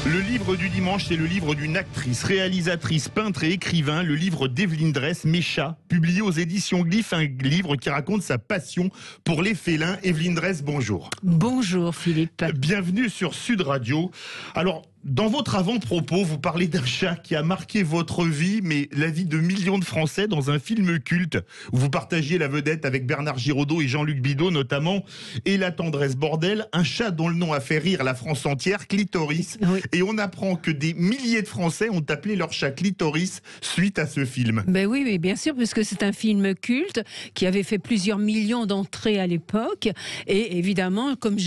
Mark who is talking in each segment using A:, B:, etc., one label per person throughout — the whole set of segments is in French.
A: Le livre du dimanche, c'est le livre d'une actrice, réalisatrice, peintre et écrivain, le livre d'Evelyne Dress, Mes chats, publié aux éditions Glyph, un livre qui raconte sa passion pour les félins. Evelyne Dress, bonjour.
B: Bonjour Philippe.
A: Bienvenue sur Sud Radio. Alors, dans votre avant-propos, vous parlez d'un chat qui a marqué votre vie, mais la vie de millions de Français dans un film culte, où vous partagiez la vedette avec Bernard Giraudot et Jean-Luc Bidault notamment, et La tendresse bordel, un chat dont le nom a fait rire la France entière, Clitoris. Oui. Et on apprend que des milliers de Français ont appelé leur chat Clitoris suite à ce film.
B: Ben oui, bien sûr, puisque c'est un film culte qui avait fait plusieurs millions d'entrées à l'époque. Et évidemment, comme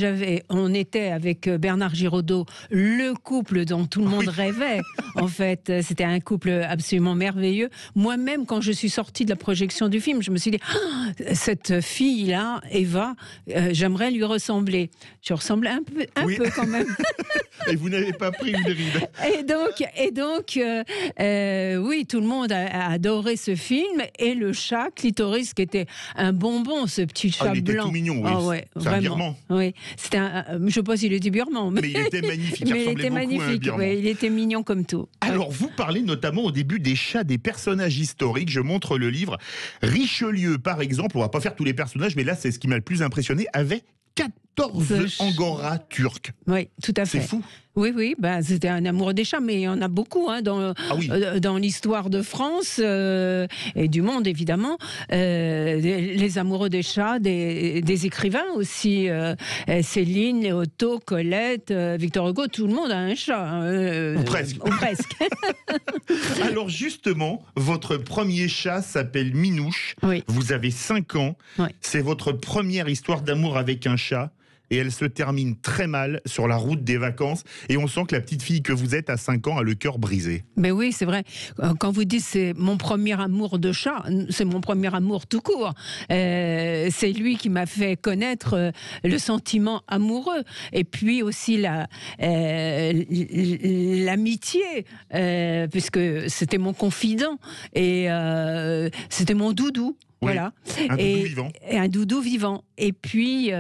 B: on était avec Bernard Giraudot, le couple dont tout le monde rêvait. En fait, c'était un couple absolument merveilleux. Moi-même, quand je suis sortie de la projection du film, je me suis dit, cette fille-là, Eva, j'aimerais lui ressembler. Je ressemblais un peu quand même.
A: Et vous n'avez pas pris une ride.
B: Et donc, oui, tout le monde a adoré ce film. Et le chat, Clitoris, qui était un bonbon, ce petit chat
A: il
B: blanc.
A: était tout mignon, oui.
B: Ouais,
A: c'est un birman.
B: Oui, c'était je ne sais pas s'il était birman.
A: Mais il était magnifique, il ressemblait beaucoup à un birman.
B: Ouais, il était mignon comme tout.
A: Alors, vous parlez notamment au début des chats, des personnages historiques. Je montre le livre. Richelieu, par exemple, on va pas faire tous les personnages, mais là, c'est ce qui m'a le plus impressionné, avait 14 Angora turcs.
B: Oui, tout à fait.
A: C'est fou.
B: Oui, c'était un amoureux des chats, mais il y en a beaucoup dans l'histoire de France et du monde, évidemment. Les amoureux des chats, des écrivains aussi. Céline, Léoto, Colette, Victor Hugo, tout le monde a un chat.
A: Ou presque.
B: Ou presque.
A: Alors justement, votre premier chat s'appelle Minouche.
B: Oui.
A: Vous avez 5 ans.
B: Oui.
A: C'est votre première histoire d'amour avec un chat. Et elle se termine très mal sur la route des vacances. Et on sent que la petite fille que vous êtes à 5 ans a le cœur brisé.
B: Mais oui, c'est vrai. Quand vous dites c'est mon premier amour de chat, c'est mon premier amour tout court. C'est lui qui m'a fait connaître le sentiment amoureux. Et puis aussi l'amitié, puisque c'était mon confident. Et c'était mon doudou.
A: Oui,
B: voilà.
A: Un doudou vivant.
B: Et un doudou vivant. Et puis,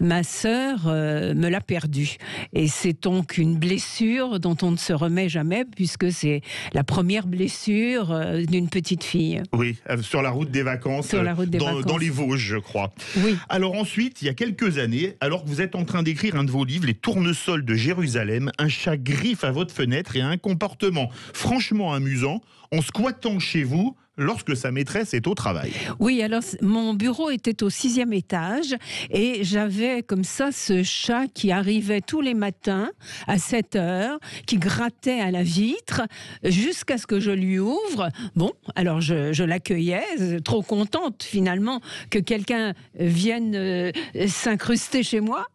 B: ma sœur me l'a perdu. Et c'est donc une blessure dont on ne se remet jamais, puisque c'est la première blessure d'une petite fille.
A: Oui, sur la route des vacances, dans les Vosges, je crois.
B: Oui.
A: Alors ensuite, il y a quelques années, alors que vous êtes en train d'écrire un de vos livres, Les Tournesols de Jérusalem, un chat griffe à votre fenêtre et a un comportement franchement amusant en squattant chez vous lorsque sa maîtresse est au travail.
B: Oui, alors mon bureau était au 6e étage et j'avais comme ça ce chat qui arrivait tous les matins à 7 heures, qui grattait à la vitre jusqu'à ce que je lui ouvre. Bon, alors je l'accueillais, trop contente finalement que quelqu'un vienne s'incruster chez moi.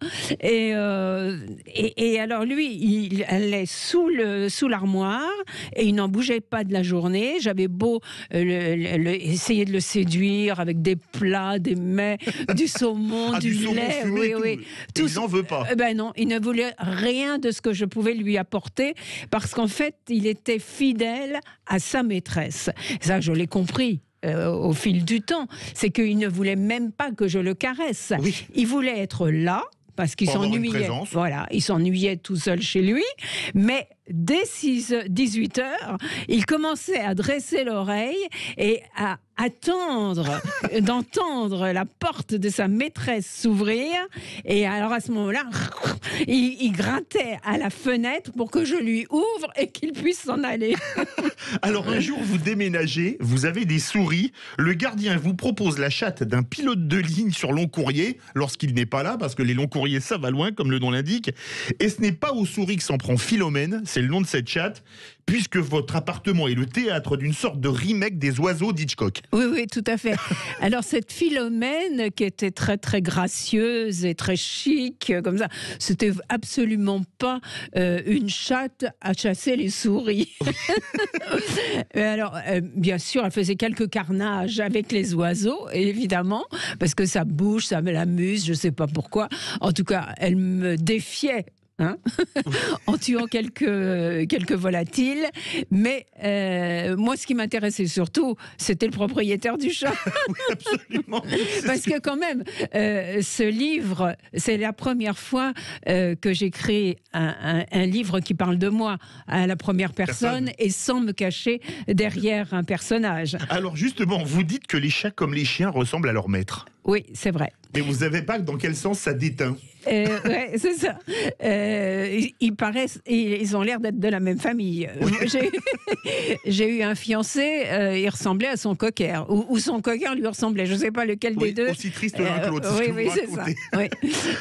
B: Et alors lui, il allait sous l'armoire et il n'en bougeait pas de la journée. J'avais beau essayer de le séduire avec des plats, des mets, du saumon, du lait.
A: Fumé, oui. Tout. Il n'en veut pas.
B: Ben non, il ne voulait rien de ce que je pouvais lui apporter parce qu'en fait, il était fidèle à sa maîtresse. Ça, je l'ai compris. Au fil du temps, c'est qu'il ne voulait même pas que je le caresse. Oui. Il voulait être là parce qu'il s'ennuyait. Voilà, il s'ennuyait tout seul chez lui, mais dès 18 heures, il commençait à dresser l'oreille et à d'entendre la porte de sa maîtresse s'ouvrir. Et alors à ce moment-là, il grattait à la fenêtre pour que je lui ouvre et qu'il puisse s'en aller.
A: Alors un jour, vous déménagez, vous avez des souris, le gardien vous propose la chatte d'un pilote de ligne sur long courrier, lorsqu'il n'est pas là, parce que les longs courriers, ça va loin, comme le nom l'indique. Et ce n'est pas aux souris que s'en prend Philomène, c'est le nom de cette chatte, puisque votre appartement est le théâtre d'une sorte de remake des Oiseaux d'Hitchcock.
B: Oui, tout à fait. Alors cette Philomène, qui était très très gracieuse et très chic, comme ça, c'était absolument pas une chatte à chasser les souris. Alors, bien sûr, elle faisait quelques carnages avec les oiseaux, évidemment, parce que ça bouge, ça me l'amuse, je sais pas pourquoi. En tout cas, elle me défiait hein, en tuant quelques volatiles. Mais moi, ce qui m'intéressait surtout, c'était le propriétaire du chat.
A: Oui, absolument.
B: Parce que quand même, ce livre, c'est la première fois que j'écris un livre qui parle de moi à la première personne et sans me cacher derrière un personnage.
A: Alors justement, vous dites que les chats comme les chiens ressemblent à leur maître.
B: Oui, c'est vrai.
A: Mais vous savez pas dans quel sens ça déteint.
B: Ouais, c'est ça. Ils paraissent, ils ont l'air d'être de la même famille.
A: Oui.
B: J'ai eu un fiancé, il ressemblait à son cocker, ou son cocker lui ressemblait. Je ne sais pas lequel des deux.
A: Aussi triste l'un que l'autre.
B: Oui, c'est ça. Oui.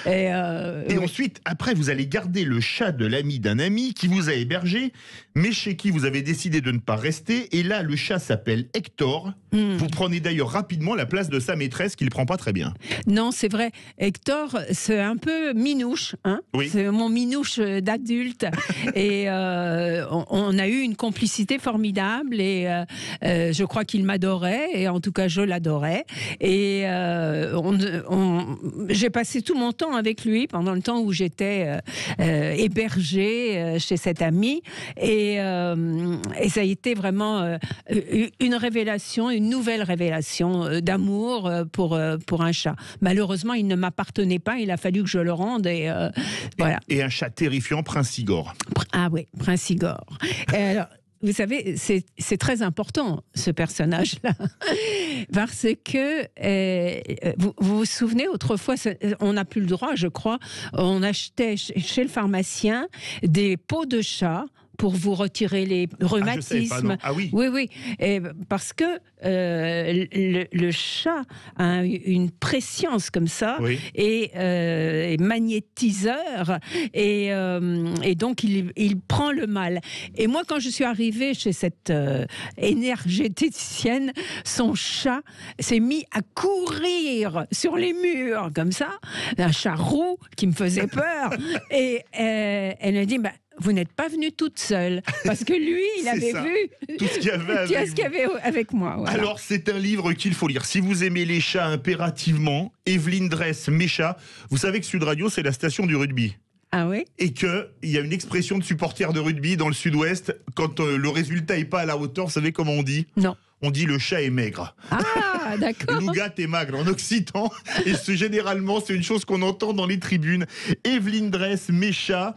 A: Et ensuite, après, vous allez garder le chat de l'ami d'un ami qui vous a hébergé, mais chez qui vous avez décidé de ne pas rester. Et là, le chat s'appelle Hector. Vous prenez d'ailleurs rapidement la place de sa maîtresse, qui ne le prend pas très bien.
B: Non, c'est vrai. Hector, c'est un peu minouche. Hein,
A: oui.
B: C'est mon minouche d'adulte. Et on a eu une complicité formidable. Et je crois qu'il m'adorait. Et en tout cas, je l'adorais. Et j'ai passé tout mon temps avec lui pendant le temps où j'étais hébergée chez cet ami. Et ça a été vraiment une révélation, une nouvelle révélation d'amour pour un chat. Malheureusement, il ne m'appartenait pas, il a fallu que je le rende et voilà.
A: Et un chat terrifiant, Prince Igor.
B: Ah oui, Prince Igor. Alors, vous savez, c'est très important, ce personnage-là, parce que, vous vous souvenez, autrefois, on n'a plus le droit, je crois, on achetait chez le pharmacien des peaux de chat pour vous retirer les rhumatismes.
A: Ah oui.
B: Oui. Et parce que le chat a une préscience comme ça et magnétiseur et donc il prend le mal. Et moi, quand je suis arrivée chez cette énergéticienne, son chat s'est mis à courir sur les murs comme ça, un chat roux qui me faisait peur. Et elle m'a dit, vous n'êtes pas venue toute seule, parce que lui, il avait vu
A: tout ce qu'il y avait
B: avec moi. Voilà.
A: Alors, c'est un livre qu'il faut lire. Si vous aimez les chats impérativement, Evelyne Dresse, Mes chats. Vous savez que Sud Radio, c'est la station du rugby.
B: Ah oui.
A: Et qu'il y a une expression de supporters de rugby dans le Sud-Ouest, quand le résultat n'est pas à la hauteur, vous savez comment on dit ?
B: Non.
A: On dit le chat est maigre.
B: Ah, d'accord.
A: Lougat est maigre en occitan. Et généralement, c'est une chose qu'on entend dans les tribunes. Evelyne Dresse, Mes chats.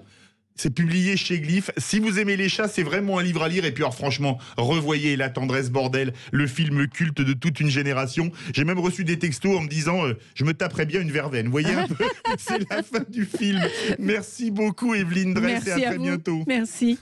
A: C'est publié chez Glyph. Si vous aimez les chats, c'est vraiment un livre à lire. Et puis alors franchement, revoyez La tendresse bordel, le film culte de toute une génération. J'ai même reçu des textos en me disant je me taperais bien une verveine. Vous voyez un peu, c'est la fin du film. Merci beaucoup Evelyne Dresse et à très bientôt.
B: Merci.